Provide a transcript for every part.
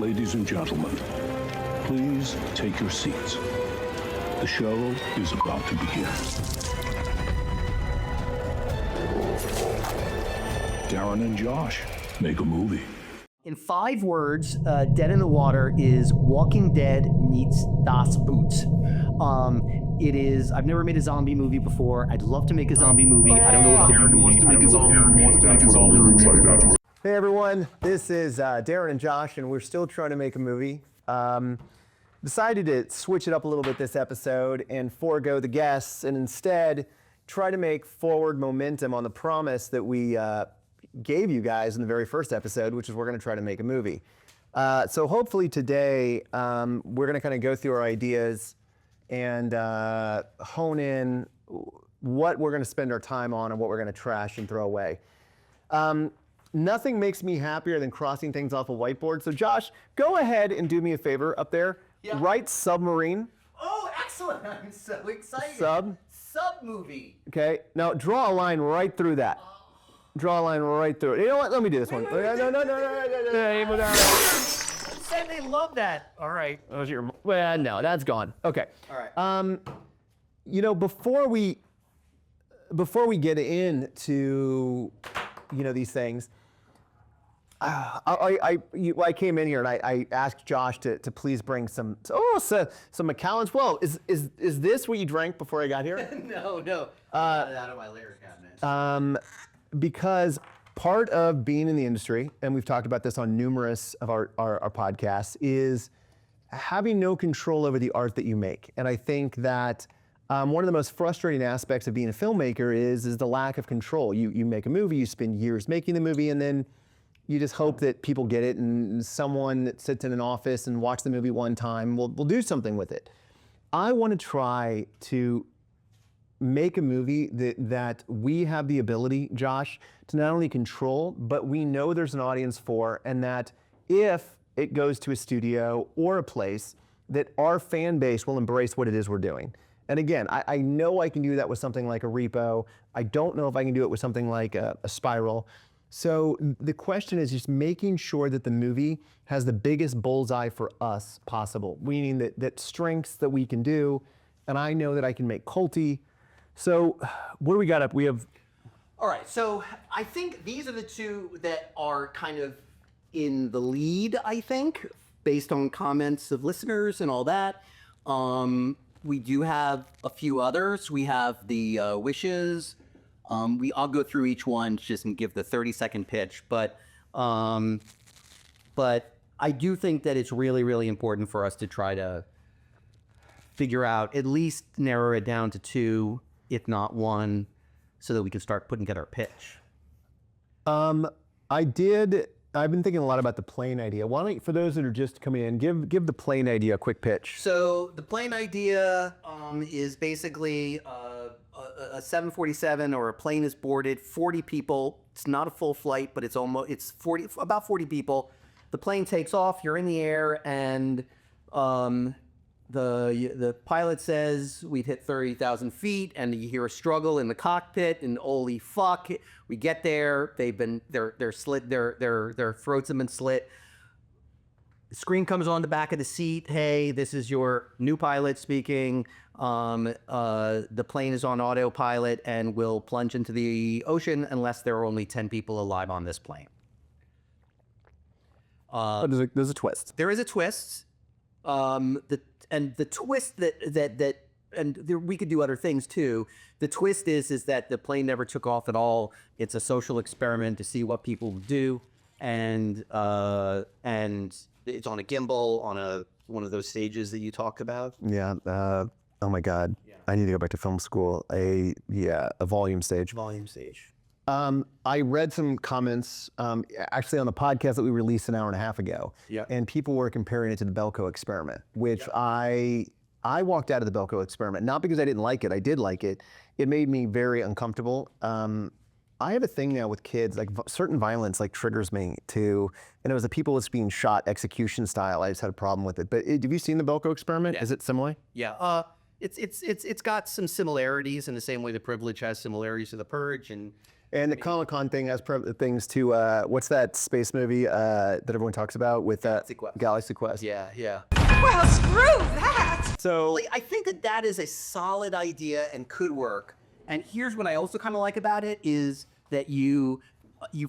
Ladies and gentlemen, please take your seats. The show is about to begin. Darren and Josh make a movie. In 5 words, Dead in the Water is Walking Dead meets Das Boot. It is, I've never made a zombie movie before. I'd love to make a zombie movie. I don't know if Darren wants to make a zombie movie. Hey everyone, this is Darren and Josh, and we're still trying to make a movie. Decided to switch it up a little bit this episode and forego the guests and instead try to make forward momentum on the promise that we gave you guys in the very first episode, which is we're going to try to make a movie. So hopefully today we're going to kind of go through our ideas and hone in what we're going to spend our time on and what we're going to trash and throw away. Nothing makes me happier than crossing things off a whiteboard. So Josh, go ahead and do me a favor up there. Yeah. Write submarine. Oh, excellent. I'm so excited. Sub movie. Okay. Now draw a line right through that. Draw a line right through it. You know what? Let me do this one. No. Said they love that. All right. Well, no, that's gone. Okay. All right. You know, before we get into these things, I came in here and I asked Josh to please bring some Macallan's. Well, is this what you drank before I got here? No. Out of my layer cabinet. Because part of being in the industry, and we've talked about this on numerous of our podcasts, is having no control over the art that you make. And I think that one of the most frustrating aspects of being a filmmaker is the lack of control. You make a movie, you spend years making the movie, and then you just hope that people get it, and someone that sits in an office and watches the movie one time will do something with it. I want to try to make a movie that we have the ability, Josh, to not only control, but we know there's an audience for, and that if it goes to a studio or a place, that our fan base will embrace what it is we're doing. And again, I know I can do that with something like a Repo. I don't know if I can do it with something like a Spiral. So the question is just making sure that the movie has the biggest bullseye for us possible, meaning that strengths that we can do, and I know that I can make culty. So what do we got up? We have... All right, so I think these are the two that are kind of in the lead, I think, based on comments of listeners and all that. We do have a few others. We have the Wishes. I'll go through each one just and give the 30-second pitch, but I do think that it's really, really important for us to try to figure out, at least narrow it down to 2, if not 1, so that we can start putting together a pitch. I've been thinking a lot about the plane idea. Why don't you, for those that are just coming in, give the plane idea a quick pitch. So the plane idea is basically a 747 or a plane is boarded, 40 people. It's not a full flight, but it's about 40 people. The plane takes off, you're in the air, and the pilot says we've hit 30,000 feet, and you hear a struggle in the cockpit, and holy fuck, we get there. They're slit. Their throats have been slit. The screen comes on the back of the seat. Hey, this is your new pilot speaking. The plane is on autopilot and will plunge into the ocean unless there are only 10 people alive on this plane. There's a twist. There is a twist. The twist we could do other things too. The twist is that the plane never took off at all. It's a social experiment to see what people do, and it's on a gimbal on one of those stages that you talked about. Yeah. Oh my God. Yeah. I need to go back to film school. A volume stage. Volume stage. I read some comments actually on the podcast that we released an hour and a half ago. Yeah. And people were comparing it to the Belko experiment, which I walked out of the Belko experiment, not because I didn't like it. I did like it. It made me very uncomfortable. I have a thing now with kids, like certain violence like triggers me too. And it was the people that's being shot execution style. I just had a problem with it. But have you seen the Belko experiment? Yeah. Is it similar? Yeah. It's got some similarities in the same way The Privilege has similarities to The Purge, and And the Comic-Con thing has things to, what's that space movie that everyone talks about with Galaxy Quest? Yeah. Well, screw that! So I think that is a solid idea and could work. And here's what I also kind of like about it is that you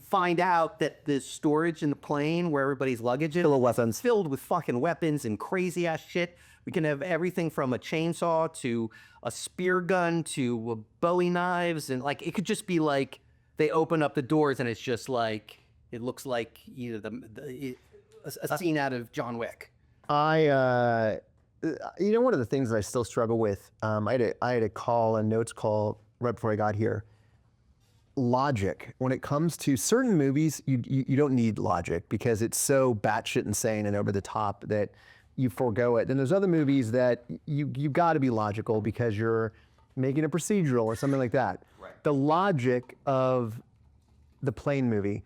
find out that the storage in the plane where everybody's luggage is full of weapons, filled with fucking weapons and crazy ass shit. We can have everything from a chainsaw to a spear gun to Bowie knives, and like it could just be like they open up the doors and it's just like it looks like a scene out of John Wick. one of the things that I still struggle with, I had a notes call right before I got here. Logic. When it comes to certain movies, you don't need logic because it's so batshit insane and over the top that you forego it. Then there's other movies that you got to be logical because you're making a procedural or something like that. Right. The logic of the plane movie.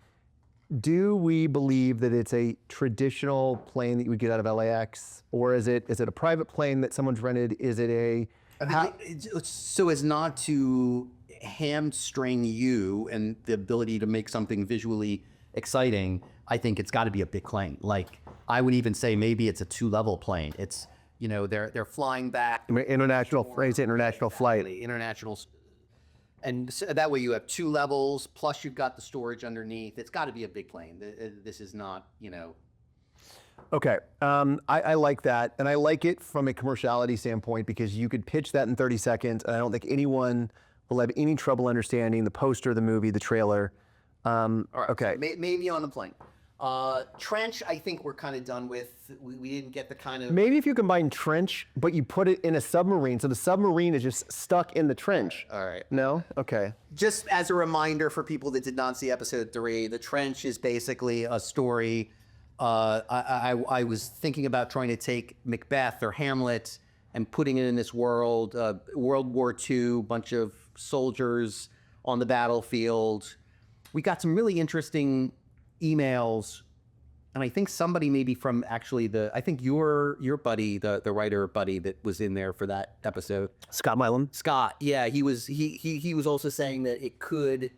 Do we believe that it's a traditional plane that you would get out of LAX, or is it a private plane that someone's rented? Is it so as not to hamstring you and the ability to make something visually exciting? I think it's got to be a big plane. Like I would even say maybe it's a 2-level plane. It's they're flying back international flight? International. And so that way you have 2 levels, plus you've got the storage underneath. It's got to be a big plane. This is not, Okay, I like that, and I like it from a commerciality standpoint because you could pitch that in 30 seconds, and I don't think anyone will have any trouble understanding the poster, the movie, the trailer. All right, okay. So maybe on the plane. Trench, I think we're kind of done with. We didn't get the kind of. Maybe if you combine trench, but you put it in a submarine, so the submarine is just stuck in the trench. All right. No? Okay. Just as a reminder for people that did not see episode 3, the trench is basically a story. I was thinking about trying to take Macbeth or Hamlet and putting it in this world, World War II, bunch of soldiers on the battlefield. We got some really interesting emails, and I think somebody maybe from actually I think your buddy, the writer buddy that was in there for that episode, Scott Milam. Scott, yeah, he was also saying that it could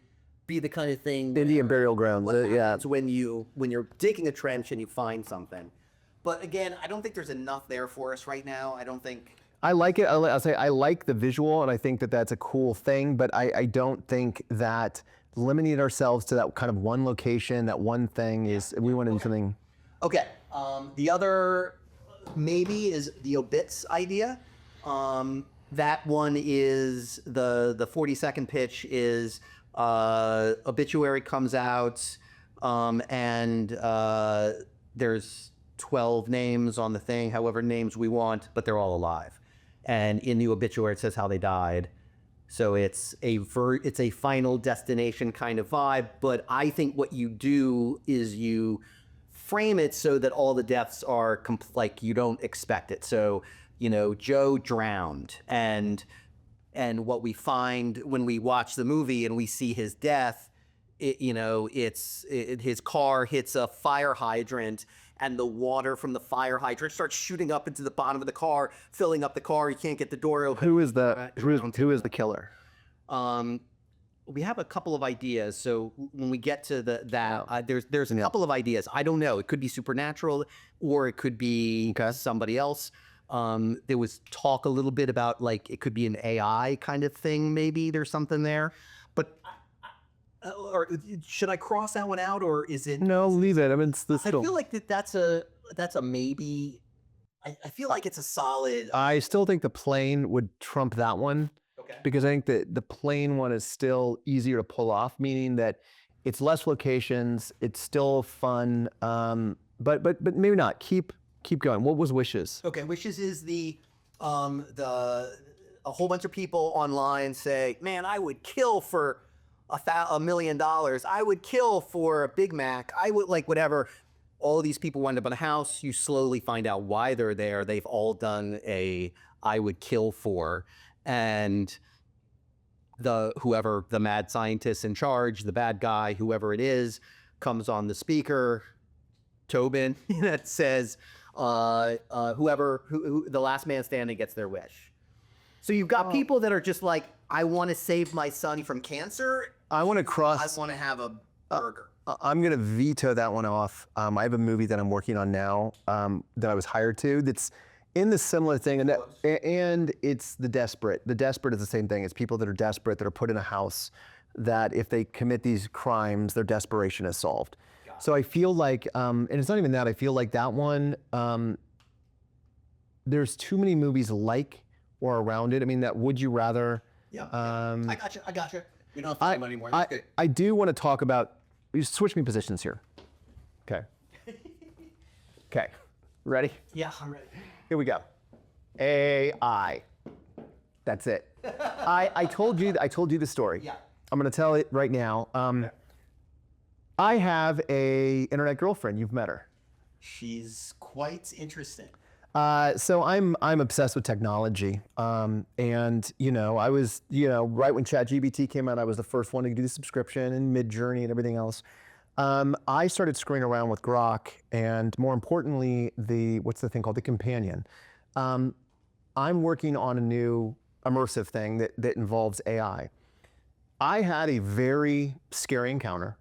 be the kind of thing Indian burial ground. Yeah. it's when you're digging a trench and you find something. But again, I don't think there's enough there for us right now. I don't think. I like it. I'll say I like the visual, and I think that that's a cool thing. But I don't think that limiting ourselves to that kind of one location, that one thing is. We want to do something. Okay. The other maybe is the obits idea. That one is the 40-second pitch is obituary comes out, and there's 12 names on the thing, however names we want, but they're all alive. And in the obituary, it says how they died. So it's a Final Destination kind of vibe. But I think what you do is you frame it so that all the deaths are like you don't expect it. So, Joe drowned, and what we find when we watch the movie and we see his death, his car hits a fire hydrant, and the water from the fire hydrant starts shooting up into the bottom of the car, filling up the car. You can't get the door open. Who is the killer? We have a couple of ideas. So when we get to there's a couple of ideas. I don't know. It could be supernatural, or it could be somebody else. There was talk a little bit about like it could be an AI kind of thing. Maybe there's something there, but. Or should I cross that one out, or is it? No, leave it. I mean, I feel like that's a maybe. I feel like it's a solid. I still think the plane would trump that one. Okay. Because I think that the plane one is still easier to pull off, meaning that it's less locations, it's still fun, but maybe not. Keep going. What was Wishes? Okay, Wishes is a whole bunch of people online say, man, I would kill for $1 million. I would kill for a Big Mac. I would like whatever. All of these people wind up in a house. You slowly find out why they're there. They've all done a I would kill for. And whoever the mad scientist in charge, the bad guy, whoever it is, comes on the speaker, Tobin, that says, whoever the last man standing gets their wish. So you've got people that are just like, I want to save my son from cancer, I want to cross. I want to have a burger. I'm going to veto that one off. I have a movie that I'm working on now that I was hired to that's in the similar thing, and it's The Desperate. The Desperate is the same thing. It's people that are desperate, that are put in a house, that if they commit these crimes, their desperation is solved. So I feel like, and it's not even that, I feel like that one, there's too many movies like or around it. I mean, that Would You Rather. Yeah. I got you. We don't have time anymore. That's good. I do want to talk about, you switch me positions here. Okay. Okay. Ready? Yeah, I'm ready. Here we go. AI. That's it. I told you the story. Yeah. I'm going to tell it right now. I have a internet girlfriend. You've met her. She's quite interesting. So I'm obsessed with technology, and I was right when ChatGPT came out, I was the first one to do the subscription and Midjourney and everything else. I started screwing around with Grok, and more importantly, what's the thing called, the Companion. I'm working on a new immersive thing that involves AI. I had a very scary encounter.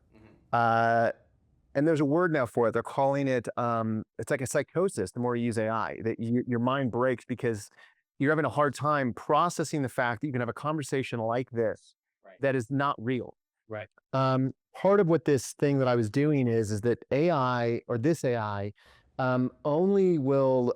And there's a word now for it. They're calling it, it's like a psychosis the more you use AI, that your mind breaks because you're having a hard time processing the fact that you can have a conversation like this that is not real. Right. Part of what this thing that I was doing is that AI, or this AI, only will,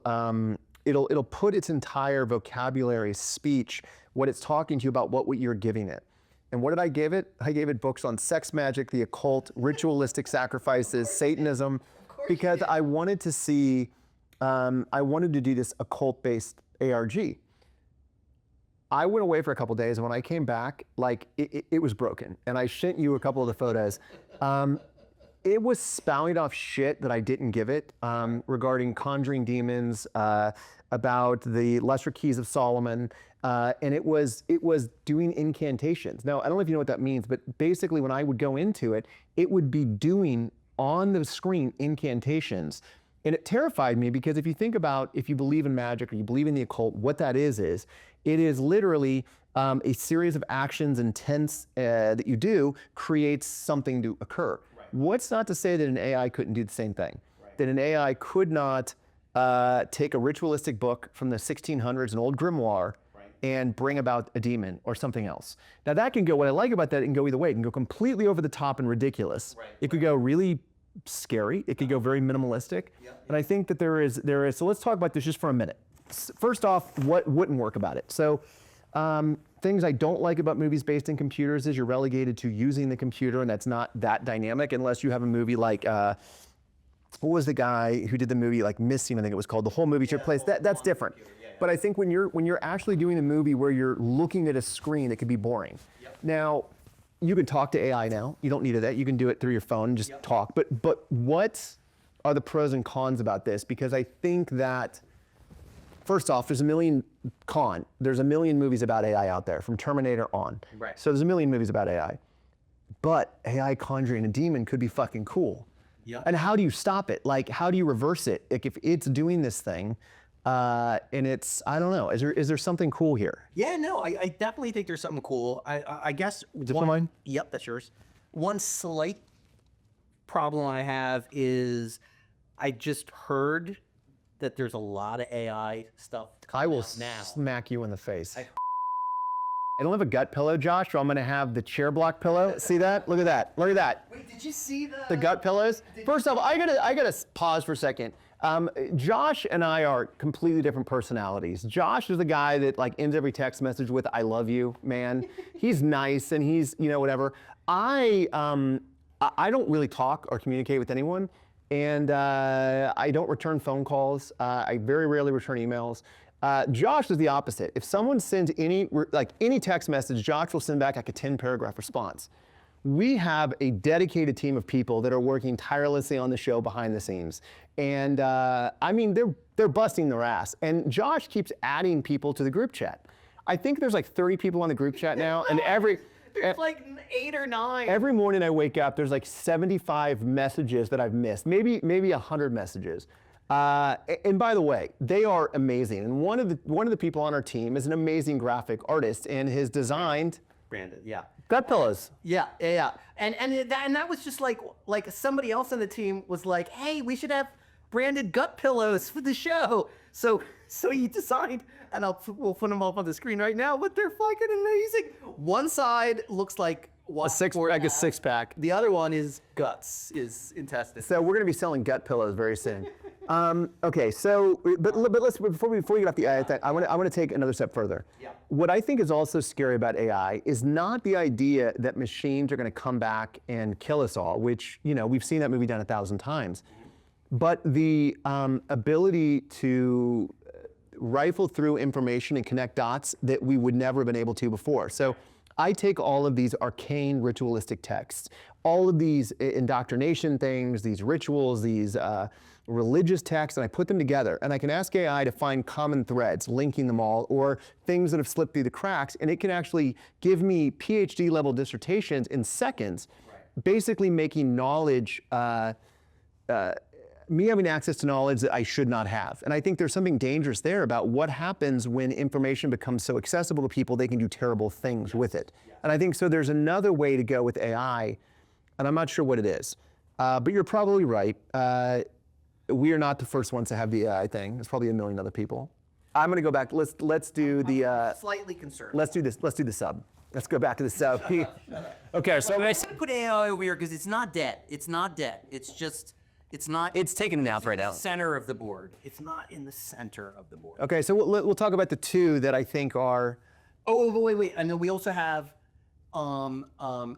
it'll put its entire vocabulary, speech, what it's talking to you about, what you're giving it. And what did I give it? I gave it books on sex magic, the occult, ritualistic sacrifices, Satanism, because I wanted to see, I wanted to do this occult-based ARG. I went away for a couple days, and when I came back, like, it was broken. And I sent you a couple of the photos. It was spouting off shit that I didn't give it regarding conjuring demons, about the lesser keys of Solomon, and it was doing incantations. Now, I don't know if you know what that means, but basically when I would go into it, it would be doing on the screen incantations. And it terrified me because if you think about, if you believe in magic or you believe in the occult, what that is it is literally a series of actions, intents that you do creates something to occur. Right. What's not to say that an AI couldn't do the same thing? Right. That an AI could not take a ritualistic book from the 1600s, an old grimoire, and bring about a demon or something else. Now that can go, what I like about that, it can go either way. It can go completely over the top and ridiculous. Right. It could go really scary. It could go very minimalistic. And I think that there is, so let's talk about this just for a minute. First off, what wouldn't work about it? So things I don't like about movies based in computers is you're relegated to using the computer, and that's not that dynamic unless you have a movie like, what was the guy who did the movie like Missing, I think it was called, the whole movie took place, that's different. But I think when you're actually doing a movie where you're looking at a screen, it could be boring. Now, you can talk to AI now. You don't need that. You can do it through your phone and just talk. But what are the pros and cons about this? Because I think that, first off, there's a million movies about AI out there, from Terminator on. Right. So there's a million movies about AI. But AI conjuring a demon could be fucking cool. Yeah. And how do you stop it? Like, how do you reverse it? Like, if it's doing this thing, and it's, I don't know, is there something cool here? Yeah, no, I definitely think there's something cool. I guess. Is this one mine? Yep, that's yours. One slight problem I have is I just heard that there's a lot of AI stuff. I will smack you in the face. I don't have a gut pillow, Josh, so I'm gonna have the chair block pillow. See that? Look at that. Look at that. Wait, did you see the gut pillows? First off, I gotta pause for a second. Josh and I are completely different personalities. Josh is the guy that like ends every text message with "I love you, man." He's nice and he's, whatever. I don't really talk or communicate with anyone, and I don't return phone calls. I very rarely return emails. Josh is the opposite. If someone sends any text message, Josh will send back like a 10-paragraph response. We have a dedicated team of people that are working tirelessly on the show behind the scenes. And I mean, they're busting their ass. And Josh keeps adding people to the group chat. I think there's like 30 people on the group chat now, and there's like 8 or 9. Every morning I wake up, there's like 75 messages that I've missed, maybe 100 messages. And by the way, they are amazing. And one of the people on our team is an amazing graphic artist and has designed. Brandon, yeah. Gut pillows. Yeah. And that was just like somebody else on the team was like, hey, we should have branded gut pillows for the show. So he designed, and we'll put them up on the screen right now, but they're fucking amazing. One side looks like A six pack. The other one is guts, is intestines. So we're going to be selling gut pillows very soon. Okay, so but let's before we get off the AI thing, I want to take another step further. Yeah. What I think is also scary about AI is not the idea that machines are going to come back and kill us all, which we've seen that movie done 1,000 times, but the ability to rifle through information and connect dots that we would never have been able to before. So I take all of these arcane ritualistic texts, all of these indoctrination things, these rituals, these religious texts, and I put them together. And I can ask AI to find common threads, linking them all, or things that have slipped through the cracks. And it can actually give me PhD level dissertations in seconds, basically making knowledge, me having access to knowledge that I should not have. And I think there's something dangerous there about what happens when information becomes so accessible to people, they can do terrible things with it. And I think so there's another way to go with AI, and I'm not sure what it is. But you're probably right. We are not the first ones to have the AI thing. There's probably a million other people. I'm gonna go back. Let's do the slightly concerned. Let's do this. Let's do the sub. Let's go back to the sub. Okay, so I put AI over here because it's not dead. It's not dead. It's not. It's taking a nap right now. Center of the board. It's not in the center of the board. Okay, so we'll talk about the two that I think are. Oh, wait. And then we also have, and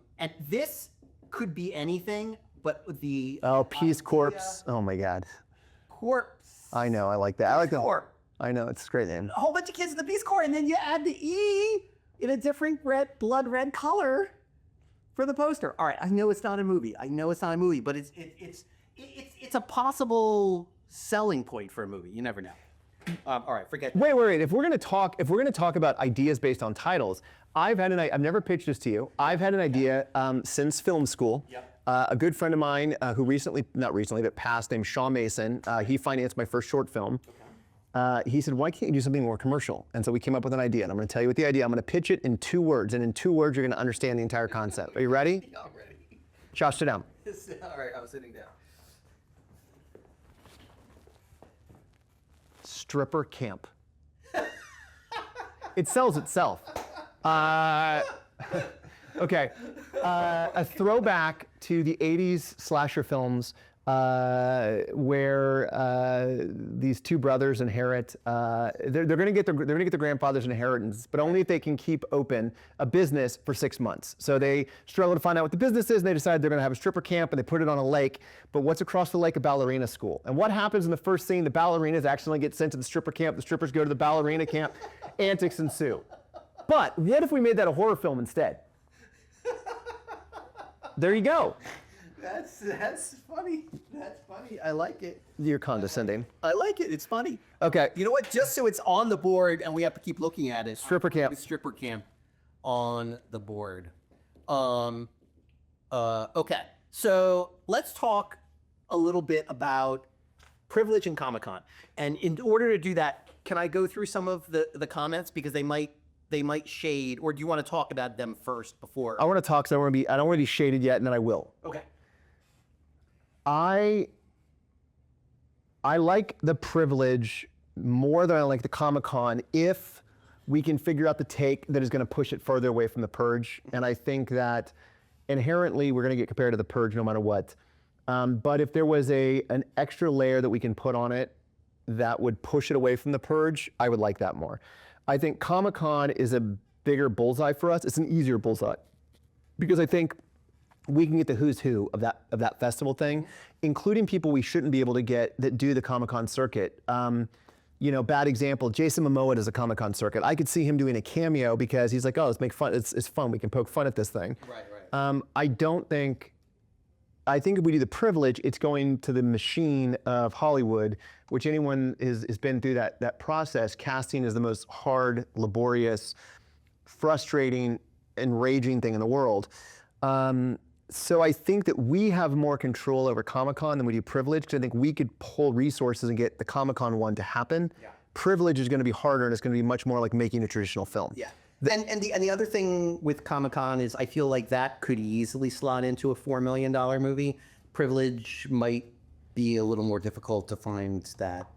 this could be anything, but the Peace Corps. Oh my God. Corpse. I know. I like that. I like the. Corps. I know. It's a great name. A whole bunch of kids in the Peace Corps, and then you add the E in a different blood red color for the poster. All right. I know it's not a movie. But it's a possible selling point for a movie. You never know. All right, forget. Wait. If we're gonna talk about ideas based on titles, I've never pitched this to you. I've had an idea since film school. Yep. A good friend of mine who not recently, but passed, named Shaw Mason. He financed my first short film. He said, "Why can't you do something more commercial?" And so we came up with an idea. And I'm going to tell you what the idea. I'm going to pitch it in 2 words, and in 2 words, you're going to understand the entire concept. Are you ready? Yeah, I'm ready. Josh, sit down. All right, I'm sitting down. Stripper camp. It sells itself. Okay. A throwback to the 80s slasher films where these two brothers inherit. They're going to get their grandfather's inheritance, but only if they can keep open a business for 6 months. So they struggle to find out what the business is, and they decide they're going to have a stripper camp, and they put it on a lake. But what's across the lake? A ballerina school. And what happens in the first scene? The ballerinas accidentally get sent to the stripper camp. The strippers go to the ballerina camp. Antics ensue. But what if we made that a horror film instead? There you go. That's funny. That's funny. I like it. You're condescending. I like it. It's funny. Okay. You know what? Just so it's on the board and we have to keep looking at it. Stripper camp. Stripper camp on the board. Okay. So let's talk a little bit about privilege and Comic-Con. And in order to do that, can I go through some of the comments because they might shade, or do you want to talk about them first before? I want to talk because I don't want to be shaded yet, and then I will. Okay. I like the privilege more than I like the Comic-Con if we can figure out the take that is going to push it further away from the Purge. And I think that inherently we're going to get compared to the Purge no matter what. But if there was an extra layer that we can put on it that would push it away from the Purge, I would like that more. I think Comic-Con is a bigger bullseye for us. It's an easier bullseye because I think we can get the who's who of that festival thing, including people we shouldn't be able to get that do the Comic-Con circuit. Bad example, Jason Momoa does a Comic-Con circuit. I could see him doing a cameo because he's like, oh, let's make fun. It's fun. We can poke fun at this thing. Right. I think if we do the privilege, it's going to the machine of Hollywood, which anyone has been through that process. Casting is the most hard, laborious, frustrating, enraging thing in the world. So I think that we have more control over Comic-Con than we do privilege, because I think we could pull resources and get the Comic-Con one to happen. Yeah. Privilege is going to be harder, and it's going to be much more like making a traditional film. Yeah. And the other thing with Comic-Con is I feel like that could easily slot into a $4 million movie. Privilege might be a little more difficult to find that,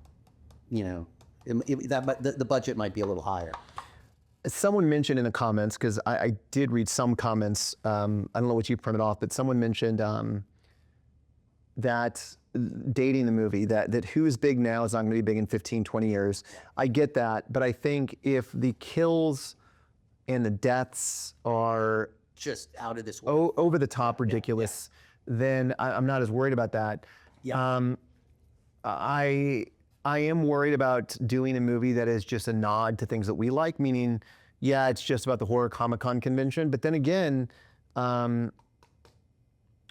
you know, the budget might be a little higher. Someone mentioned in the comments, because I did read some comments, I don't know what you printed off, but someone mentioned that dating the movie, that who is big now is not going to be big in 15, 20 years. I get that, but I think if the kills and the deaths are Just out of this world. over the top ridiculous, then I'm not as worried about that. Yeah. I am worried about doing a movie that is just a nod to things that we like, meaning, yeah, it's just about the horror Comic-Con convention. But then again, I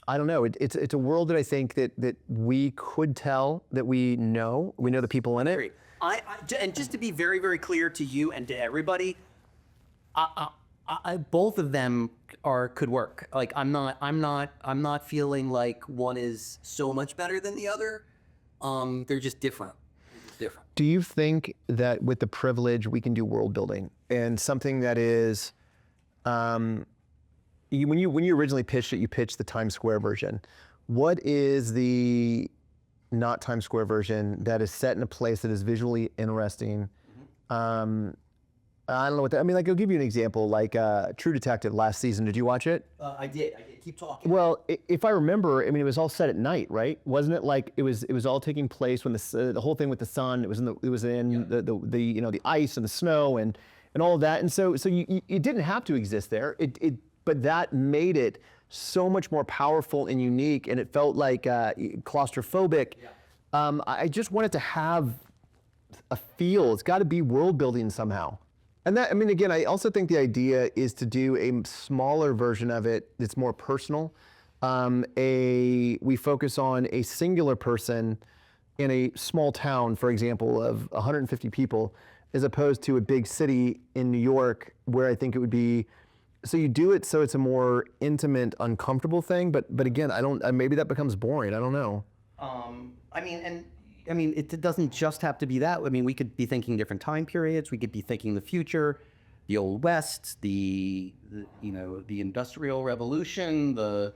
don't know. It's a world that I think that we could tell, that we know the people in it. And just to be very, very clear to you and to everybody, both of them could work. Like I'm not feeling like one is so much better than the other. They're just different. Do you think that with the privilege we can do world building and something that is, when you originally pitched it, you pitched the Times Square version. What is the not Times Square version that is set in a place that is visually interesting? I don't know what that, I mean, like, I'll give you an example, like True Detective last season. Did you watch it? I did. Keep talking. Well, if I remember, I mean, it was all set at night, right? Wasn't it like it was all taking place when the whole thing with the sun, it was in the you know, the ice and the snow and all of that. And so it didn't have to exist there. But that made it so much more powerful and unique, and it felt like claustrophobic. Yeah. I just wanted to have a feel. It's got to be world building somehow. And that, I mean, again, I also think the idea is to do a smaller version of it that's more personal. We focus on a singular person in a small town, for example, of 150 people, as opposed to a big city in New York, where I think it would be. So you do it so it's a more intimate, uncomfortable thing. But again, maybe that becomes boring. I don't know. I mean, it doesn't just have to be that. I mean, we could be thinking different time periods. We could be thinking the future, the Old West, the Industrial Revolution. Then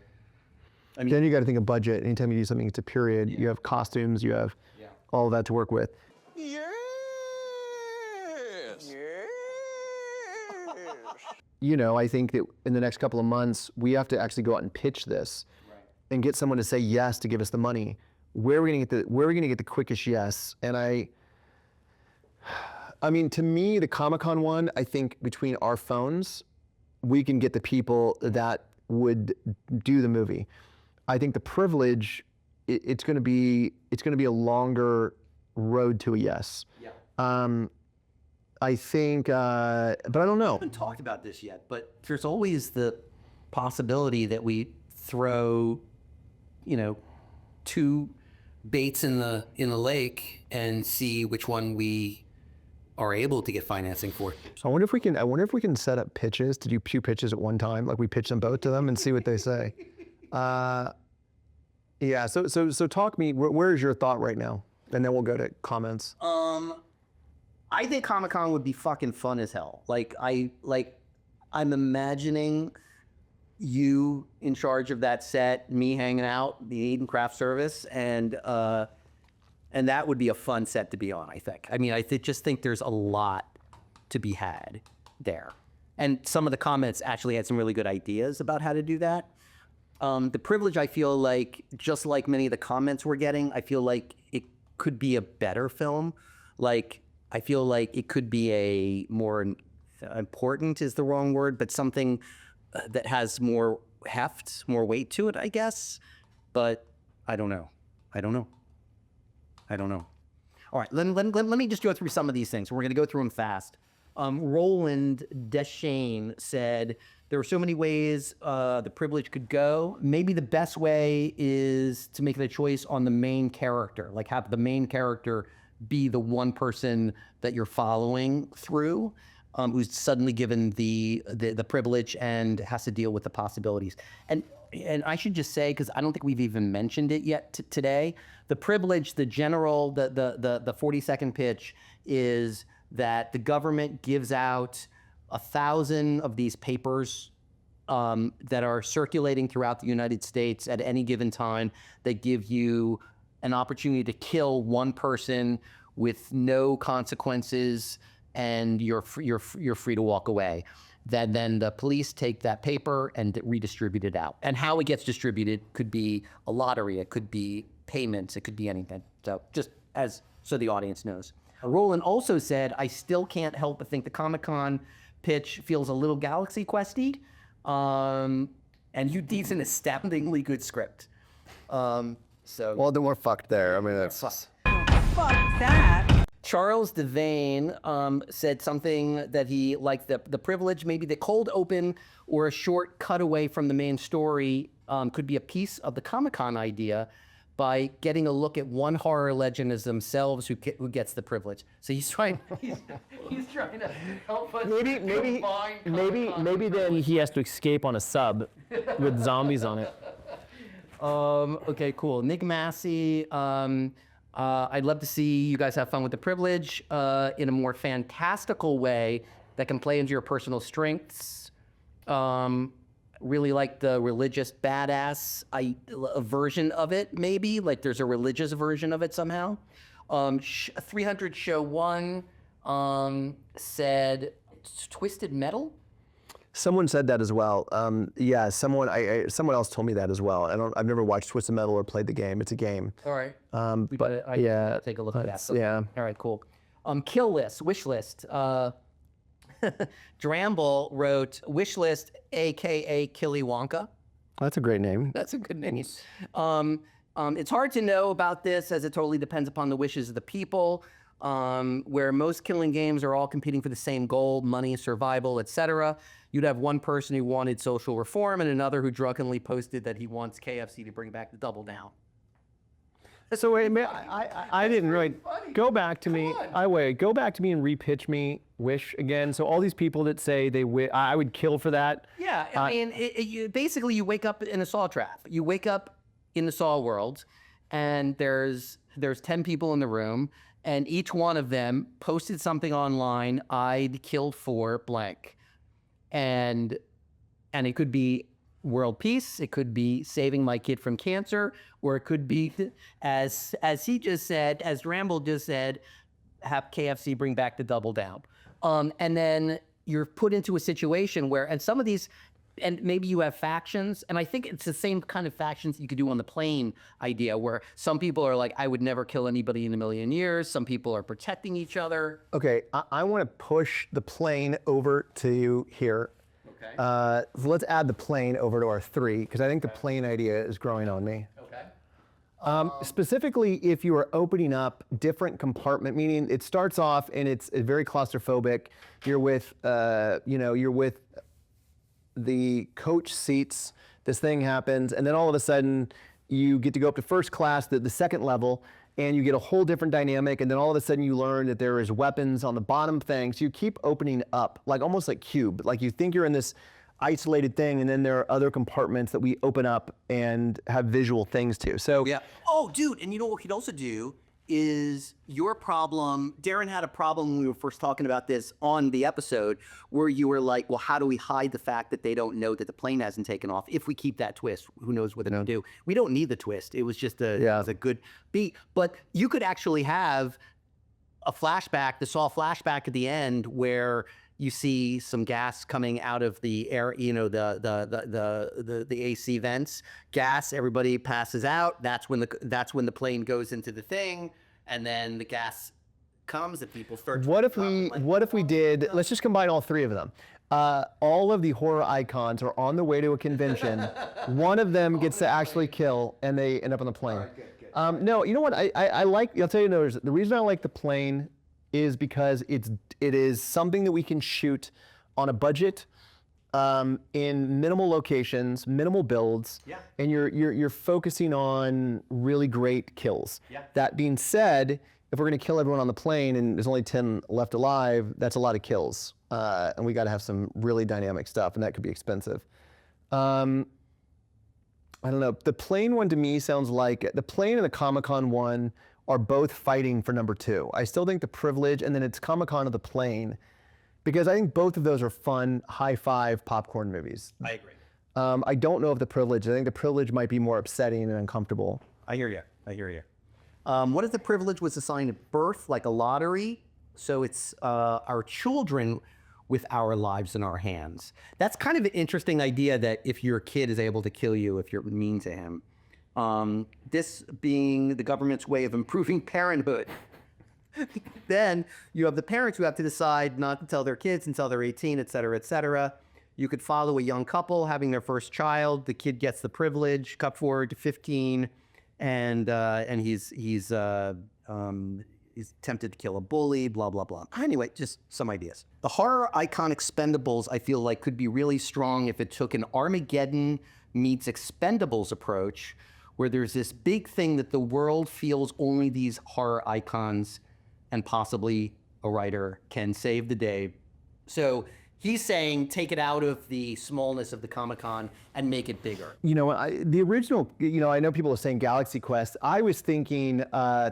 you got to think of budget. Anytime you do something, it's a period. You have costumes. You have all of that to work with. Yes. You know, I think that in the next couple of months, we have to actually go out and pitch this, and get someone to say yes to give us the money. Where are we gonna get the quickest yes? And I mean, to me, the Comic-Con one, I think between our phones, we can get the people that would do the movie. I think the privilege, it's gonna be a longer road to a yes. Yeah. I think, but I don't know. We haven't talked about this yet, but there's always the possibility that we throw, two baits in the lake and see which one we are able to get financing for. So I wonder if we can set up pitches to do 2 pitches at one time, like we pitch them both to them and see what they say. Yeah. So talk me. Where is your thought right now? And then we'll go to comments. I think Comic-Con would be fucking fun as hell. I'm imagining you in charge of that set, me hanging out, the Eden Craft Service, and that would be a fun set to be on, I think. I mean, just think there's a lot to be had there. And some of the comments actually had some really good ideas about how to do that. The privilege, I feel like, just like many of the comments we're getting, I feel like it could be a better film. Like, I feel like it could be a more important is the wrong word, but something that has more heft, more weight to it, I guess. But I don't know. All right, let me just go through some of these things. We're going to go through them fast. Roland Deschane said, there are so many ways the privilege could go. Maybe the best way is to make the choice on the main character, like have the main character be the one person that you're following through, who's suddenly given the privilege and has to deal with the possibilities. And I should just say, because I don't think we've even mentioned it yet today, the privilege, the 40-second pitch is that the government gives out 1,000 of these papers that are circulating throughout the United States at any given time that give you an opportunity to kill one person with no consequences, and you're free to walk away. Then the police take that paper and redistribute it out. And how it gets distributed could be a lottery, it could be payments, it could be anything. So just so the audience knows. Roland also said, I still can't help but think the Comic-Con pitch feels a little Galaxy Questy, and UD's an astoundingly good script. Well, then we're fucked there. I mean, that's... Fuck that. Charles Devane said something that he liked, the privilege, maybe the cold open or a short cutaway from the main story could be a piece of the Comic-Con idea by getting a look at one horror legend as themselves who gets the privilege. So he's trying to help us. Maybe then he has to escape on a sub with zombies on it. Okay, cool. Nick Massey, I'd love to see you guys have fun with the privilege in a more fantastical way that can play into your personal strengths. Really like the religious badass version of it, maybe. Like there's a religious version of it somehow. 300 Show 1 said Twisted Metal. Someone said that as well. Yeah, someone else told me that as well. I've never watched Twisted Metal or played the game. It's a game. All right. Yeah, take a look at that. Yeah. All right, cool. Kill list, wish list. Dramble wrote wish list, aka Killy Wonka. That's a great name. That's a good name. It's hard to know about this as it totally depends upon the wishes of the people. Where most killing games are all competing for the same goal, money, survival, etc. You'd have one person who wanted social reform and another who drunkenly posted that he wants KFC to bring back the Double Down. So wait, I didn't really go back to me. Go back to me and repitch me Wish again. So all these people that say I would kill for that. Yeah, I mean, basically you wake up in a Saw trap. You wake up in the Saw world, and there's 10 people in the room, and each one of them posted something online. I'd kill for blank, and it could be world peace, it could be saving my kid from cancer, or it could be, as he just said, as Ramble just said, have KFC bring back the Double Down. And then you're put into a situation where, and some of these, and maybe you have factions, and I think it's the same kind of factions you could do on the plane idea, where some people are like, I would never kill anybody in a million years. Some people are protecting each other. Okay, I want to push the plane over to here. Okay. So let's add the plane over to our 3, because I think the plane idea is growing on me. Okay. Specifically, if you are opening up different compartment, meaning it starts off and it's very claustrophobic. You're with, you're with the coach seats. This thing happens, and then all of a sudden, you get to go up to first class, the second level, and you get a whole different dynamic, and then all of a sudden you learn that there is weapons on the bottom thing. So you keep opening up, like almost like Cube. Like you think you're in this isolated thing, and then there are other compartments that we open up and have visual things to. So yeah. Oh, dude, and you know what we could also do is your problem. Darren had a problem when we were first talking about this on the episode, where you were like, well, how do we hide the fact that they don't know that the plane hasn't taken off? If we keep that twist, who knows what they're gonna do? We don't need the twist. It was just it was a good beat. But you could actually have a flashback, the Saw flashback at the end, where you see some gas coming out of the air, the AC vents. Gas, everybody passes out. That's when the plane goes into the thing, and then the gas comes and people start. What if we did? Let's just combine all 3 of them. All of the horror icons are on the way to a convention. One of them gets to actually kill, and they end up on the plane. All right, good. No, you know what? I like. I'll tell you, the reason I like the plane is because it is something that we can shoot on a budget, in minimal locations, minimal builds, and you're focusing on really great kills. Yeah. That being said, if we're gonna kill everyone on the plane and there's only 10 left alive, that's a lot of kills, and we got to have some really dynamic stuff, and that could be expensive. I don't know. The plane one to me sounds like the plane and the Comic-Con one are both fighting for number 2. I still think the privilege, and then it's Comic-Con of the plane, Because I think both of those are fun, high five popcorn movies. I agree. I don't know if the privilege. I think the privilege might be more upsetting and uncomfortable. I hear you. What if the privilege was assigned at birth, like a lottery? So it's our children with our lives in our hands. That's kind of an interesting idea, that if your kid is able to kill you if you're mean to him. This being the government's way of improving parenthood. Then you have the parents who have to decide not to tell their kids until they're 18, et cetera, et cetera. You could follow a young couple having their first child. The kid gets the privilege, cut forward to 15, and he's tempted to kill a bully, blah, blah, blah. Anyway, just some ideas. The horror icon Expendables, I feel like, could be really strong if it took an Armageddon meets Expendables approach, where there's this big thing that the world feels only these horror icons and possibly a writer can save the day. So he's saying take it out of the smallness of the Comic-Con and make it bigger. You know, the original, I know people are saying Galaxy Quest. I was thinking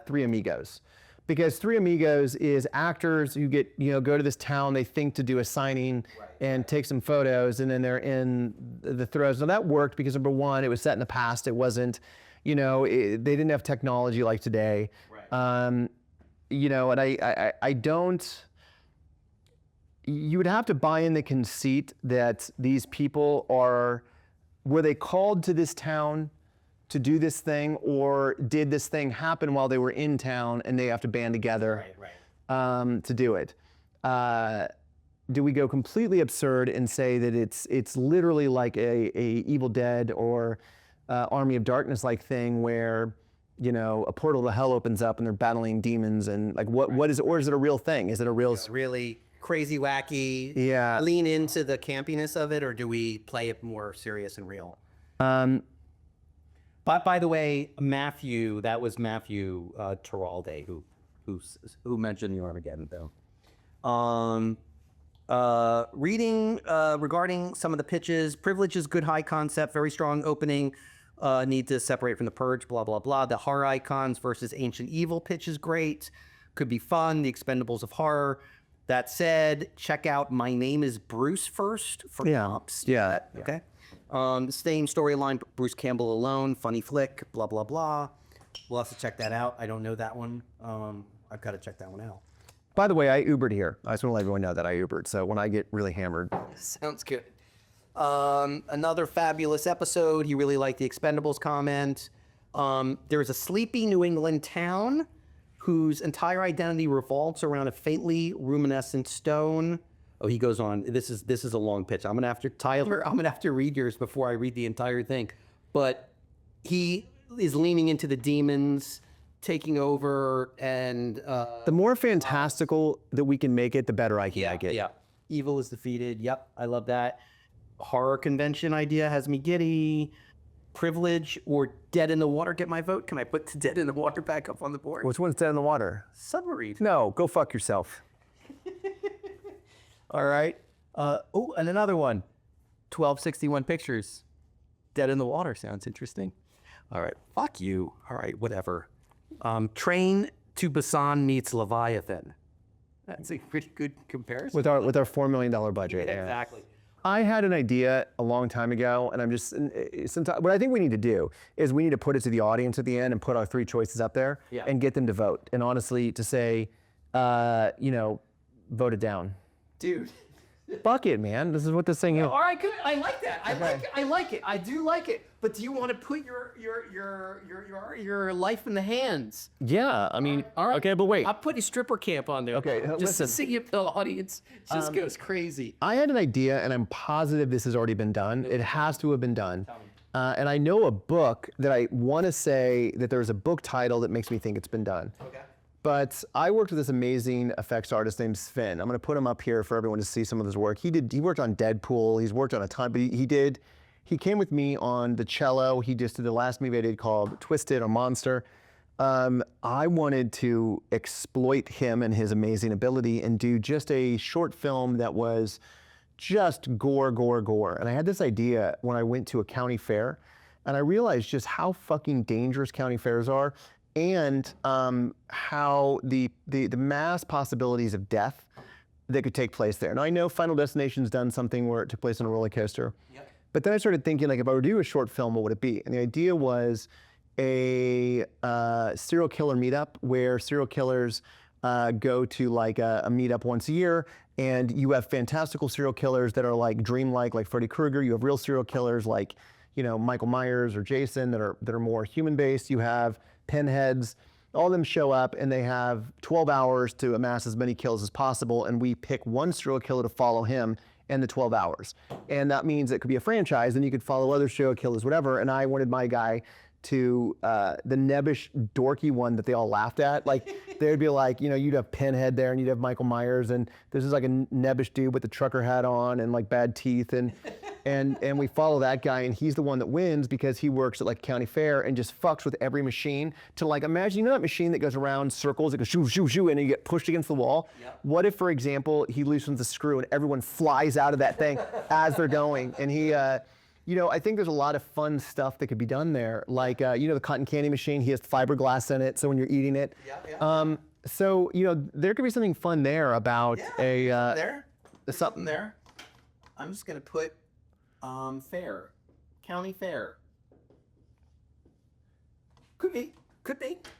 Three Amigos. Because Three Amigos is actors who get, go to this town, they think to do a signing and take some photos, and then they're in the throes. Now that worked because, number one, it was set in the past. It wasn't, they didn't have technology like today. Right. And I don't, you would have to buy in the conceit that these people were they called to this town to do this thing, or did this thing happen while they were in town and they have to band together to do it? Do we go completely absurd and say that it's literally like a Evil Dead or Army of Darkness like thing where a portal to hell opens up and they're battling demons, and like what is it, or is it a real thing? Is it a real really crazy, wacky? Yeah. Lean into the campiness of it, or do we play it more serious and real? But by the way, that was Matthew Teralde who mentioned the Armageddon though. Reading regarding some of the pitches, Privilege is good high concept, very strong opening, need to separate from The Purge, blah, blah, blah. The horror icons versus ancient evil pitch is great, could be fun, the Expendables of horror. That said, check out My Name is Bruce first for comps. Yeah. Okay. Same storyline, Bruce Campbell alone, funny flick, blah, blah, blah. We'll have to check that out. I don't know that one. I've got to check that one out. By the way, I Ubered here. I just want to let everyone know that I Ubered. So when I get really hammered. Sounds good. Another fabulous episode. He really liked the Expendables comment. There's a sleepy New England town whose entire identity revolves around a faintly luminescent stone. Oh, he goes on. This is a long pitch. I'm gonna have to read yours before I read the entire thing. But he is leaning into the demons taking over, and the more fantastical that we can make it, the better I get. Yeah. Evil is defeated. Yep, I love that. Horror convention idea has me giddy. Privilege or Dead in the Water get my vote? Can I put Dead in the Water back up on the board? Which one's Dead in the Water? Submarine. No, go fuck yourself. All right. And another one. 1261 Pictures. Dead in the Water sounds interesting. All right. Fuck you. All right, whatever. Train to Busan meets Leviathan. That's a pretty good comparison. With our $4 million budget. Yeah, exactly. I had an idea a long time ago, and I'm just, sometimes, what I think we need to do is we need to put it to the audience at the end and put our three choices up there and get them to vote. And honestly, to say, vote it down. Dude. Fuck it, man. This is what this thing is. All right, good. I like that. I like it. I do like it. But do you want to put your life in the hands? Yeah, I mean, All right. okay, but wait. I'll put a stripper camp on there. Okay, just listen. to see if the audience just goes crazy. I had an idea, and I'm positive this has already been done. It has to have been done. And I know a book that I want to say that there's a book title that makes me think it's been done. Okay. But I worked with this amazing effects artist named Sven. I'm going to put him up here for everyone to see some of his work. He worked on Deadpool. He's worked on a ton, but he came with me on the cello. He just did the last movie I did called Twisted or Monster. I wanted to exploit him and his amazing ability and do just a short film that was just gore, gore, gore. And I had this idea when I went to a county fair, and I realized just how fucking dangerous county fairs are, and how the mass possibilities of death that could take place there. And I know Final Destination's done something where it took place on a roller coaster. Yep. But then I started thinking, like, if I were to do a short film, what would it be? And the idea was a serial killer meetup where serial killers go to like a meetup once a year, and you have fantastical serial killers that are like dreamlike, like Freddy Krueger. You have real serial killers like, you know, Michael Myers or Jason that are more human-based. You have pinheads. All of them show up and they have 12 hours to amass as many kills as possible, and we pick one serial killer to follow him in the 12 hours. And that means it could be a franchise, and you could follow other serial killers, whatever. And I wanted my guy to the nebbish, dorky one that they all laughed at. Like, they'd be like, you know, you'd have Pinhead there, and you'd have Michael Myers, and this is like a nebbish dude with the trucker hat on and like bad teeth, and we follow that guy, and he's the one that wins because he works at like county fair and just fucks with every machine to, like, imagine, you know that machine that goes around circles, it goes shoo, shoo, shoo, and you get pushed against the wall? Yep. What What if, for example, he loosens the screw and everyone flies out of that thing as they're going, and he, you know, I think there's a lot of fun stuff that could be done there. Like, you know, the cotton candy machine, he has fiberglass in it, so when you're eating it. Yeah. So, you know, there could be something fun there about There's something something there. I'm just gonna put fair, county fair. Could be.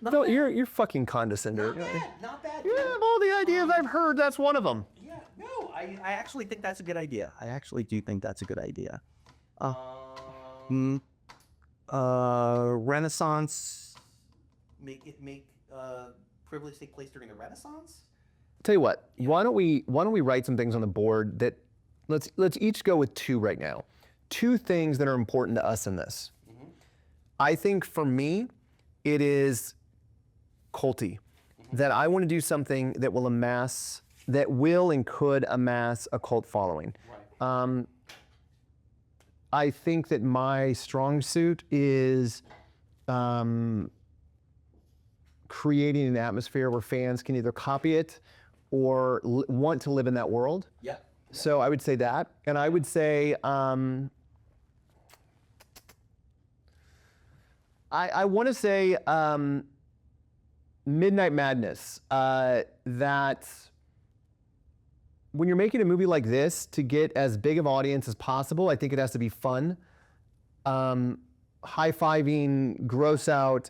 Not No, bad. you're fucking condescending. Not bad. Yeah, of all the ideas I've heard, that's one of them. Yeah. No, I actually think that's a good idea. I actually do think that's a good idea. Renaissance. Make privilege take place during the Renaissance. Tell you what, why don't we write some things on the board that let's each go with two right now. Two things that are important to us in this. I think for me, it is culty. That I want to do something that will and could amass a cult following. Right. I think that my strong suit is creating an atmosphere where fans can either copy it or want to live in that world. Yeah. So I would say that. And I would say, I want to say Midnight Madness. That when you're making a movie like this, to get as big of an audience as possible, I think it has to be fun. High-fiving, gross out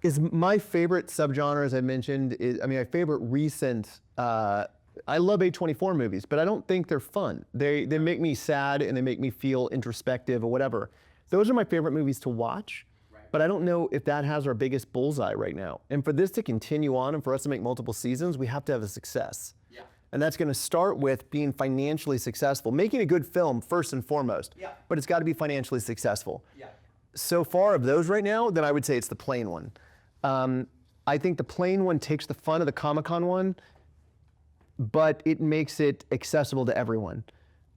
is my favorite subgenre, as I mentioned. My favorite recent, I love A24 movies, but I don't think they're fun. They make me sad and they make me feel introspective or whatever. Those are my favorite movies to watch, but I don't know if that has our biggest bullseye right now. And for this to continue on and for us to make multiple seasons, we have to have a success. Yeah. And that's going to start with being financially successful, making a good film first and foremost. Yeah. But it's got to be financially successful. Yeah. So far of those right now, then I would say it's the plain one. I think the plain one takes the fun of the Comic-Con one, but it makes it accessible to everyone.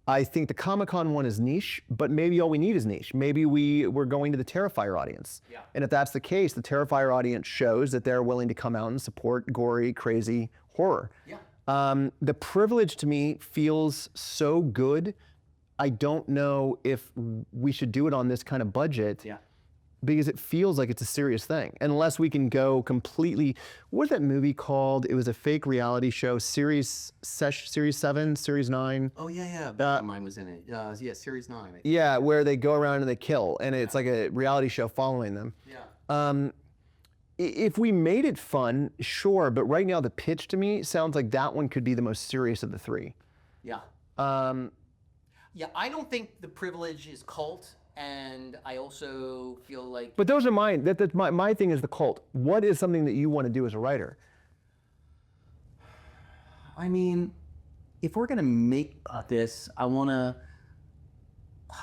I think the Comic-Con one is niche, but maybe all we need is niche. Maybe we're going to the Terrifier audience. Yeah. And if that's the case, the Terrifier audience shows that they're willing to come out and support gory, crazy horror. Yeah. The privilege to me feels so good. I don't know if we should do it on this kind of budget. Yeah. Because it feels like it's a serious thing. Unless we can go completely, what was that movie called? It was a fake reality show, Series 7, Series 9. Oh yeah. Mine was in it. Yeah, Series 9. I think. Yeah, where they go around and they kill, and it's like a reality show following them. Yeah. If we made it fun, sure, but right now the pitch to me sounds like that one could be the most serious of the three. Yeah. Yeah, I don't think the privilege is cult, and I also feel like. But those are mine. That's my thing is the cult. What is something that you want to do as a writer? I mean, if we're gonna make this, I want to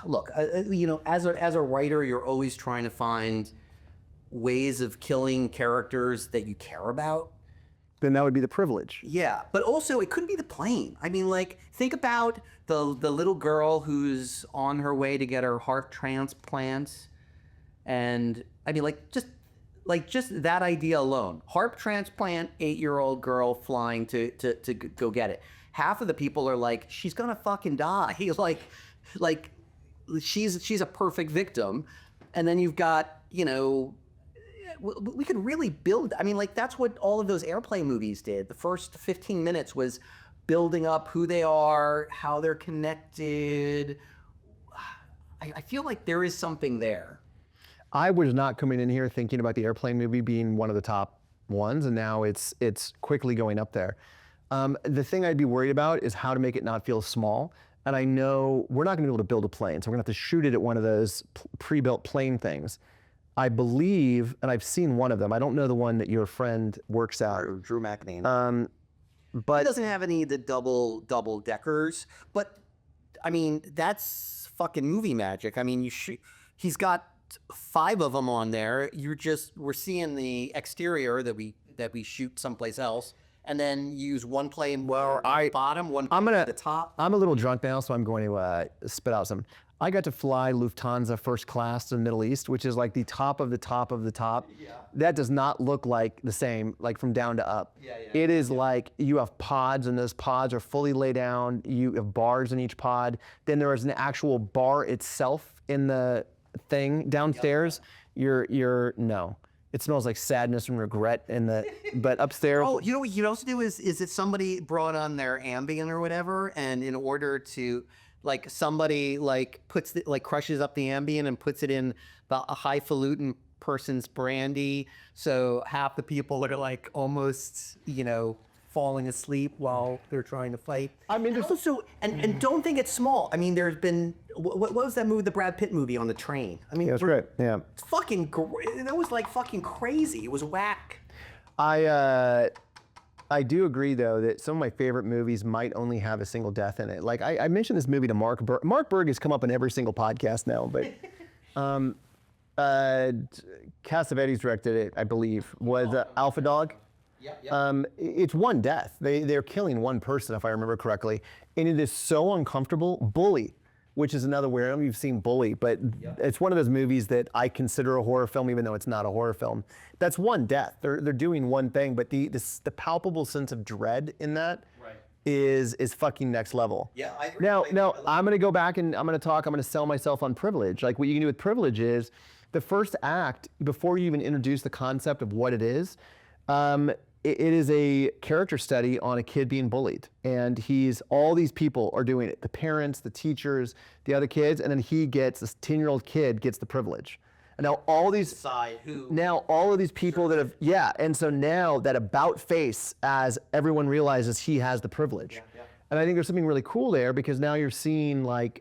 look. You know, as a writer, you're always trying to find ways of killing characters that you care about. Then that would be the privilege. Yeah, but also it could be the plane. I mean, like, think about the little girl who's on her way to get her heart transplant, and I mean, just that idea alone. Heart transplant, 8-year-old girl flying to go get it. Half of the people are like, she's gonna fucking die. Like she's a perfect victim, and then you've got, you know. We could really build. I mean, like, that's what all of those airplane movies did. The first 15 minutes was building up who they are, how they're connected. I feel like there is something there. I was not coming in here thinking about the Airplane movie being one of the top ones, and now it's quickly going up there. The thing I'd be worried about is how to make it not feel small. And I know we're not going to be able to build a plane, so we're going to have to shoot it at one of those pre-built plane things. I believe, and I've seen one of them. I don't know the one that your friend works out. Drew McNean. But He doesn't have any of the double deckers, but I mean that's fucking movie magic. I mean, he's got 5 of them on there. We're seeing the exterior that we shoot someplace else, and then use one plane bottom, one at the top. I'm a little drunk now, so I'm going to spit out some. I got to fly Lufthansa first class to the Middle East, which is like the top of the top of the top. Yeah. That does not look like the same, like from down to up. It is like you have pods, and those pods are fully laid down. You have bars in each pod. Then there is an actual bar itself in the thing downstairs. No. It smells like sadness and regret but upstairs. Oh, you know what you also do is if somebody brought on their Ambien or whatever, and in order to somebody crushes up the Ambien and puts it in a highfalutin person's brandy, so half the people are almost falling asleep while they're trying to fight. I mean, there's also and don't think it's small. I mean, there's been what was that movie, the Brad Pitt movie on the train? I mean, that's great. Yeah, it's fucking great. That was fucking crazy. It was whack. I do agree, though, that some of my favorite movies might only have a single death in it. Like, I mentioned this movie to Mark Berg. Mark Berg has come up in every single podcast now, but Cassavetes directed it, I believe, was Alpha Dog. It's one death. They're killing one person, if I remember correctly. And it is so uncomfortable. Bully, which is another word. I don't know if you've seen Bully, but it's one of those movies that I consider a horror film, even though it's not a horror film. That's one death. They're doing one thing, but the palpable sense of dread in that is fucking next level. Yeah, I agree. Now I'm gonna go back and I'm gonna sell myself on privilege. Like, what you can do with privilege is the first act, before you even introduce the concept of what it is, it is a character study on a kid being bullied, and all these people are doing it. The parents, the teachers, the other kids, and then this 10-year-old kid gets the privilege. And now all of these people that have, and so now that about face as everyone realizes he has the privilege. And I think there's something really cool there, because now you're seeing that's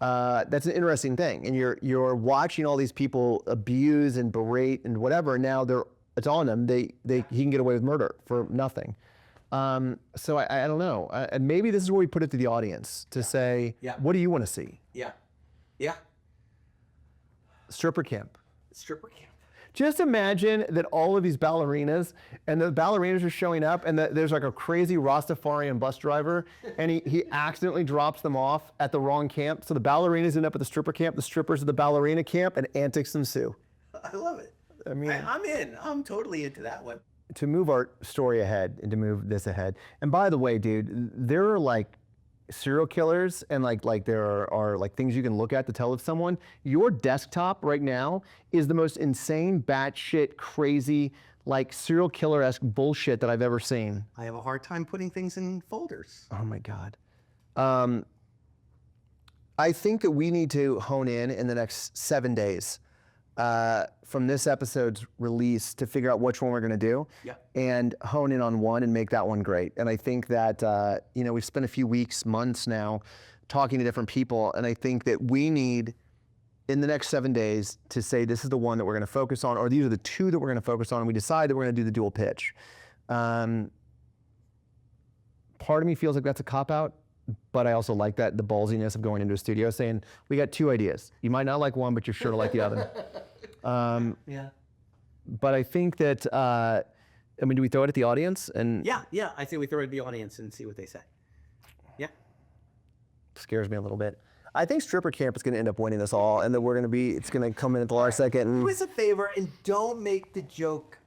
an interesting thing. And you're watching all these people abuse and berate and whatever, and now it's on them. He can get away with murder for nothing. So I don't know. And maybe this is where we put it to the audience to say, what do you want to see? Yeah. Stripper camp. Just imagine that all of these ballerinas, and the ballerinas are showing up, and there's a crazy Rastafarian bus driver, and he accidentally drops them off at the wrong camp. So the ballerinas end up at the stripper camp, the strippers at the ballerina camp, and antics ensue. I love it. I mean, I'm in. I'm totally into that one. To move our story ahead and to move this ahead. And by the way, dude, there are serial killers and there are things you can look at to tell if someone. Your desktop right now is the most insane, batshit, crazy, serial killer-esque bullshit that I've ever seen. I have a hard time putting things in folders. Oh my God. I think that we need to hone in the next 7 days from this episode's release to figure out which one we're going to do and hone in on one and make that one great. And I think that, we've spent a few weeks, months now talking to different people. And I think that we need, in the next 7 days, to say this is the one that we're going to focus on, or these are the two that we're going to focus on. And we decide that we're going to do the dual pitch. Part of me feels like that's a cop-out, but I also like the ballsiness of going into a studio saying, we got 2 ideas. You might not like one, but you're sure to like the other. But I think that, do we throw it at the audience? And Yeah. I think we throw it at the audience and see what they say. Yeah. Scares me a little bit. I think stripper camp is going to end up winning this all, and that it's going to come in at the last second. Do us a favor and don't make the joke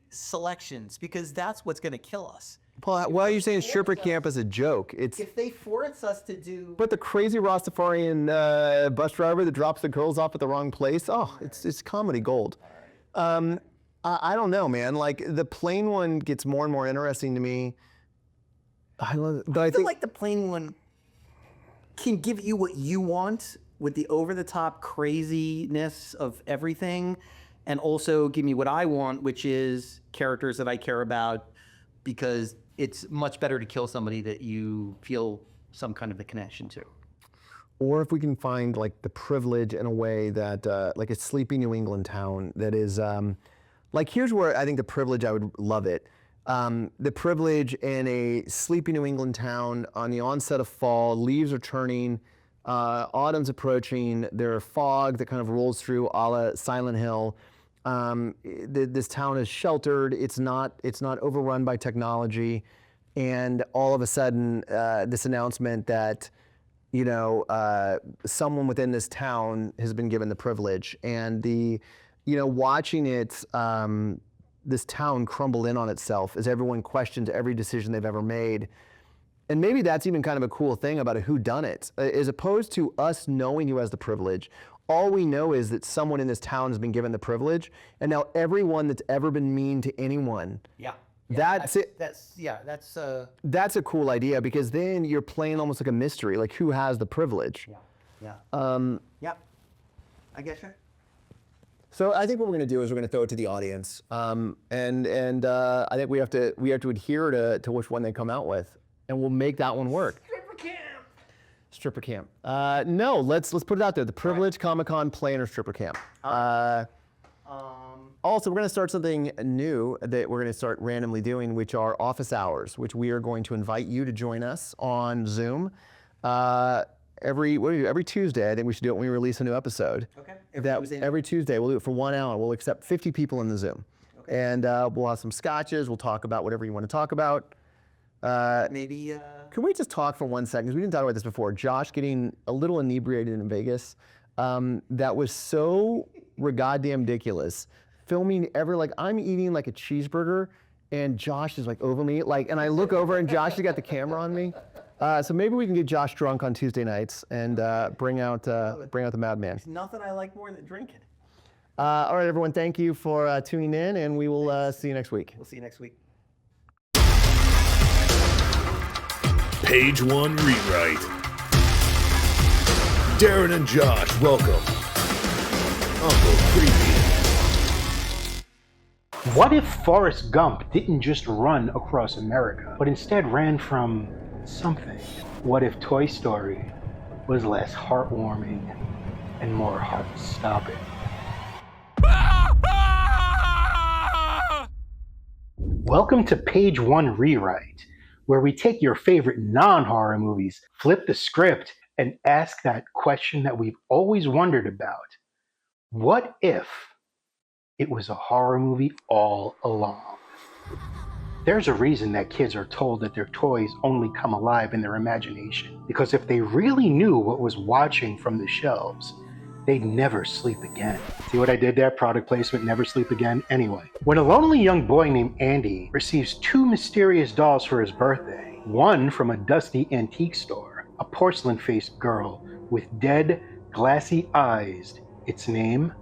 selections, because that's what's going to kill us. Paul, why are you saying stripper camp is a joke? If they force us to do... But the crazy Rastafarian bus driver that drops the girls off at the wrong place, it's comedy gold. I don't know, man. The plane one gets more and more interesting to me. I love it. But I feel like the plain one can give you what you want with the over-the-top craziness of everything, and also give me what I want, which is characters that I care about, because it's much better to kill somebody that you feel some kind of a connection to. Or if we can find like the privilege in a way that, like a sleepy New England town that is, like here's where I think the privilege, I would love it. The privilege in a sleepy New England town on the onset of fall, leaves are turning, autumn's approaching, there's fog that kind of rolls through a la Silent Hill. This town is sheltered, it's not overrun by technology, and all of a sudden this announcement that, you know, someone within this town has been given the privilege, and watching it, this town crumble in on itself as everyone questions every decision they've ever made. And maybe that's even kind of a cool thing about a whodunit, as opposed to us knowing who has the privilege. All we know is that someone in this town has been given the privilege, and now everyone that's ever been mean to anyone. Yeah. That's it. That's a cool idea, because then you're playing almost like a mystery, like who has the privilege. Yeah. Yeah. I guess so. So I think what we're going to do is we're going to throw it to the audience, and I think we have to adhere to which one they come out with, and we'll make that one work. Stripper camp. No, let's put it out there. The Privilege Comic-Con Planner Stripper Camp. Also, we're going to start something new that we're going to start randomly doing, which are office hours, which we are going to invite you to join us on Zoom. Every Tuesday, I think we should do it when we release a new episode. Okay. Every Tuesday, we'll do it for 1 hour. We'll accept 50 people in the Zoom. Okay. And we'll have some scotches. We'll talk about whatever you want to talk about. Maybe. Can we just talk for 1 second? Because we didn't talk about this before. Josh getting a little inebriated in Vegas. That was so goddamn ridiculous. Filming I'm eating like a cheeseburger, and Josh is like over me, and I look over and Josh has got the camera on me. So maybe we can get Josh drunk on Tuesday nights and bring out the madman. There's nothing I like more than drinking. All right, everyone, thank you for tuning in, and we will see you next week. We'll see you next week. Page one rewrite. Darren and Josh, welcome. Uncle Creepy. What if Forrest Gump didn't just run across America, but instead ran from something? What if Toy Story was less heartwarming and more heart-stopping? Welcome to Page One Rewrite, where we take your favorite non-horror movies, flip the script, and ask that question that we've always wondered about. What if it was a horror movie all along? There's a reason that kids are told that their toys only come alive in their imagination, because if they really knew what was watching from the shelves, they'd never sleep again. See what I did there? Product placement, never sleep again. Anyway, when a lonely young boy named Andy receives two mysterious dolls for his birthday, one from a dusty antique store, a porcelain-faced girl with dead, glassy eyes, its name,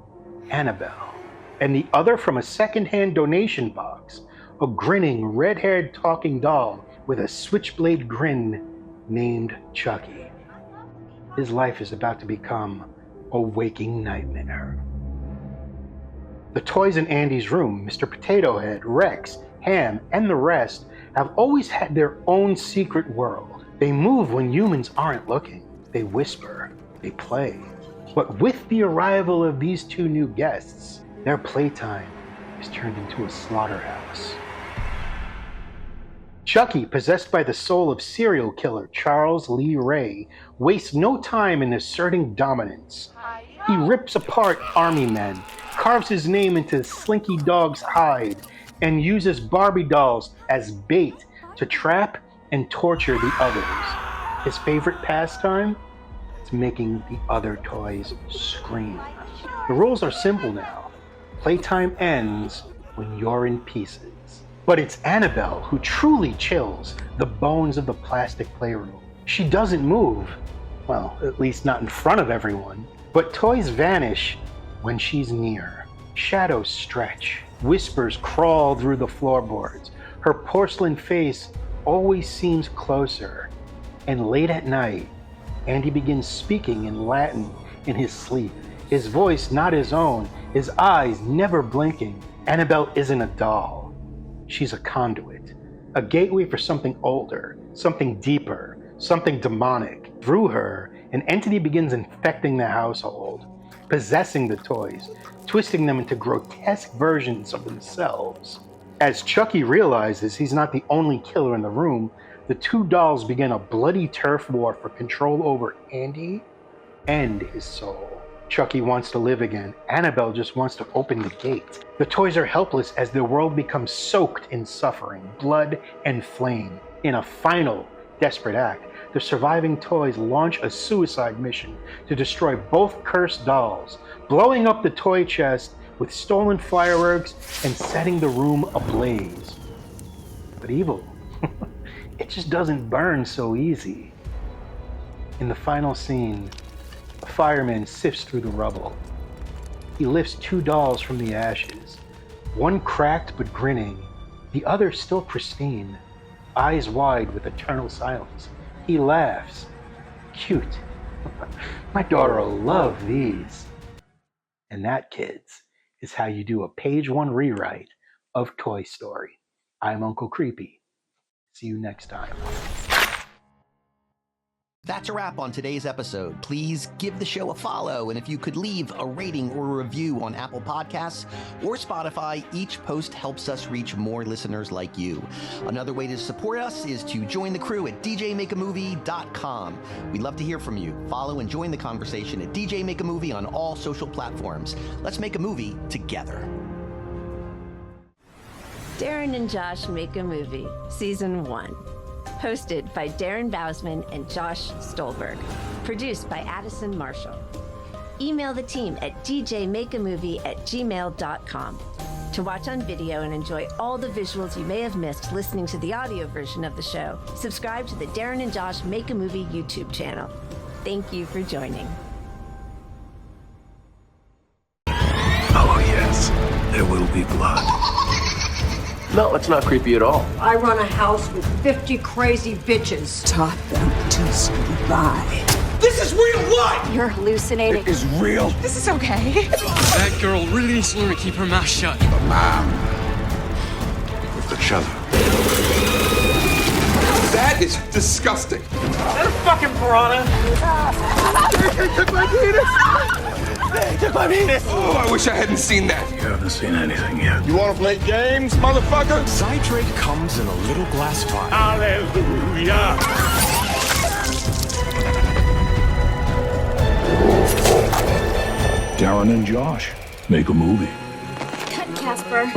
Annabelle, and the other from a second-hand donation box, a grinning, red-haired talking doll with a switchblade grin named Chucky. His life is about to become a waking nightmare. The toys in Andy's room, Mr. Potato Head, Rex, Ham, and the rest, have always had their own secret world. They move when humans aren't looking. They whisper. They play. But with the arrival of these two new guests, their playtime is turned into a slaughterhouse. Chucky, possessed by the soul of serial killer Charles Lee Ray, wastes no time in asserting dominance. He rips apart army men, carves his name into Slinky Dog's hide, and uses Barbie dolls as bait to trap and torture the others. His favorite pastime is making the other toys scream. The rules are simple now. Playtime ends when you're in pieces. But it's Annabelle who truly chills the bones of the plastic playroom. She doesn't move, well, at least not in front of everyone, but toys vanish when she's near. Shadows stretch, whispers crawl through the floorboards. Her porcelain face always seems closer. And late at night, Andy begins speaking in Latin in his sleep. His voice not his own, his eyes never blinking. Annabelle isn't a doll. She's a conduit, a gateway for something older, something deeper, something demonic. Through her, an entity begins infecting the household, possessing the toys, twisting them into grotesque versions of themselves. As Chucky realizes he's not the only killer in the room, the two dolls begin a bloody turf war for control over Andy and his soul. Chucky wants to live again. Annabelle just wants to open the gate. The toys are helpless as their world becomes soaked in suffering, blood, and flame. In a final, desperate act, the surviving toys launch a suicide mission to destroy both cursed dolls, blowing up the toy chest with stolen fireworks and setting the room ablaze. But evil, it just doesn't burn so easy. In the final scene, a fireman sifts through the rubble. He lifts two dolls from the ashes, one cracked but grinning, the other still pristine, eyes wide with eternal silence. He laughs. Cute. My daughter will love these. And that, kids, is how you do a page one rewrite of Toy Story. I'm Uncle Creepy. See you next time. That's a wrap on today's episode. Please give the show a follow, and if you could leave a rating or a review on Apple Podcasts or Spotify, each post helps us reach more listeners like you. Another way to support us is to join the crew at djmakeamovie.com. We'd love to hear from you. Follow and join the conversation at DJ Make a Movie on all social platforms. Let's make a movie together. Darren and Josh Make a Movie, Season 1. Hosted by Darren Bousman and Josh Stolberg. Produced by Addison Marshall. Email the team at djmakeamovie@gmail.com. To watch on video and enjoy all the visuals you may have missed listening to the audio version of the show, subscribe to the Darren and Josh Make a Movie YouTube channel. Thank you for joining. Oh, yes, there will be blood. No, it's not creepy at all. I run a house with 50 crazy bitches. Taught them to survive. This is real life! You're hallucinating. It is real. This is okay. That girl really needs to learn to keep her mouth shut. The man with the cello. That is disgusting. Is that a fucking piranha? They took my penis! They took my penis! Oh, I wish I hadn't seen that. You haven't seen anything yet. You wanna play games, motherfucker? Citrate comes in a little glass vial. Hallelujah! Darren and Josh make a movie. Cut, Casper.